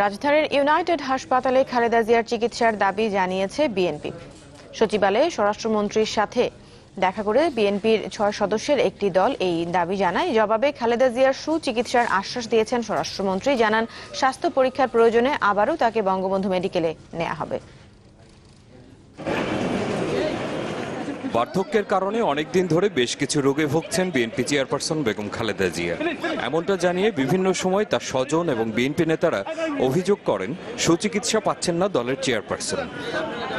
রাজধানীর ইউনাইটেড হাসপাতালে খালেদা জিয়ার চিকিৎসার দাবি জানিয়েছে বিএনপি। সচিবালয়ে স্বরাষ্ট্রমন্ত্রীর সাথে দেখা করে বিএনপির 6 সদস্যের একটি দল এই দাবি জানায়। জবাবে খালেদা জিয়ার সুচিকিৎসার আশ্বাস দিয়েছেন স্বরাষ্ট্রমন্ত্রী। জানান, স্বাস্থ্য পরীক্ষার প্রয়োজনে আবারও তাকে বঙ্গবন্ধু মেডিকেলে নেওয়া হবে। বার্ধক্যের কারণে অনেকদিন ধরে বেশ কিছু রোগে ভুগছেন বিএনপি চেয়ারপারসন বেগম খালেদা জিয়া। এমনটা জানিয়ে বিভিন্ন সময় তার স্বজন এবং বিএনপি নেতারা অভিযোগ করেন সুচিকিৎসা পাচ্ছেন না দলের চেয়ারপারসন।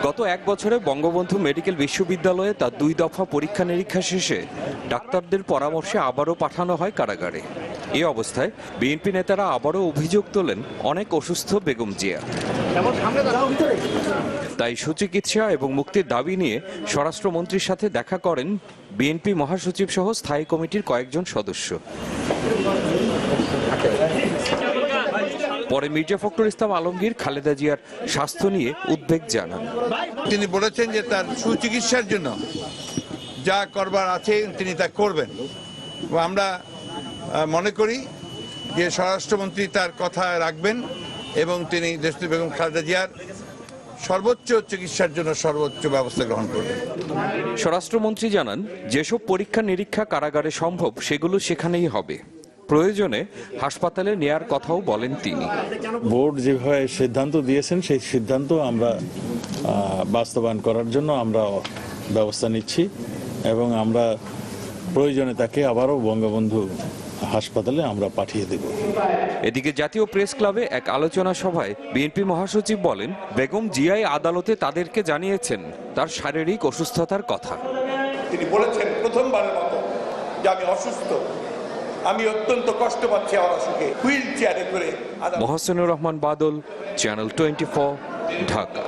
গত 1 বছরে বঙ্গবন্ধু মেডিকেল বিশ্ববিদ্যালয়ে তার 2 দফা পরীক্ষা নিরীক্ষা শেষে ডাক্তারদের পরামর্শে আবারও পাঠানো হয় কারাগারে। এই অবস্থায় বিএনপি নেতারা আবারও অভিযোগ তোলেন অনেক অসুস্থ বেগম জিয়া। তাই সুচিকিৎসা এবং মুক্তির দাবি নিয়ে স্বরাষ্ট্রমন্ত্রীর সাথে দেখা করেন বিএনপি মহাসচিব সহ স্থায়ী কমিটির কয়েকজন সদস্য। পরে মির্জা ফখরুল ইসলাম আলমগীর খালেদা জিয়ার স্বাস্থ্য নিয়ে উদ্বেগ জানান। তিনি বলেছেন যে তার সুচিকিৎসার জন্য যা করবার আছে তিনি তা করবেন। আমরা মনে করি যে স্বরাষ্ট্রমন্ত্রী তার কথা রাখবেন এবং তিনি দেশনেত্রী বেগম খালেদা জিয়ার সর্বোচ্চ চিকিৎসার জন্য সর্বোচ্চ ব্যবস্থা গ্রহণ করবেন। স্বরাষ্ট্রমন্ত্রী জানান, যেসব পরীক্ষা নিরীক্ষা কারাগারে সম্ভব সেগুলো সেখানেই হবে। প্রয়োজনে হাসপাতালে নেয়ার কথাও বলেন তিনি। বোর্ড যেভাবে সিদ্ধান্ত দিয়েছেন সেই সিদ্ধান্ত আমরা বাস্তবায়ন করার জন্য আমরা ব্যবস্থা নিচ্ছি এবং আমরা প্রয়োজনে তাকে আবারও বঙ্গবন্ধু হাসপাতালে আমরা পাঠিয়ে দেব। এদিকে জাতীয় প্রেস ক্লাবে এক আলোচনা সভায় বিএনপি মহাসচিব বলেন, বেগম জিয়াই আদালতে তাদেরকে জানিয়েছেন তার শারীরিক অসুস্থতার কথা। তিনি বলেছেন প্রথমবারের মতো যে আমি অসুস্থ, আমি অত্যন্ত কষ্ট পাচ্ছি আমার অসুখে, হুইল চেয়ারে করে। মহসিনুর রহমান বাদল, চ্যানেল 24, ঢাকা।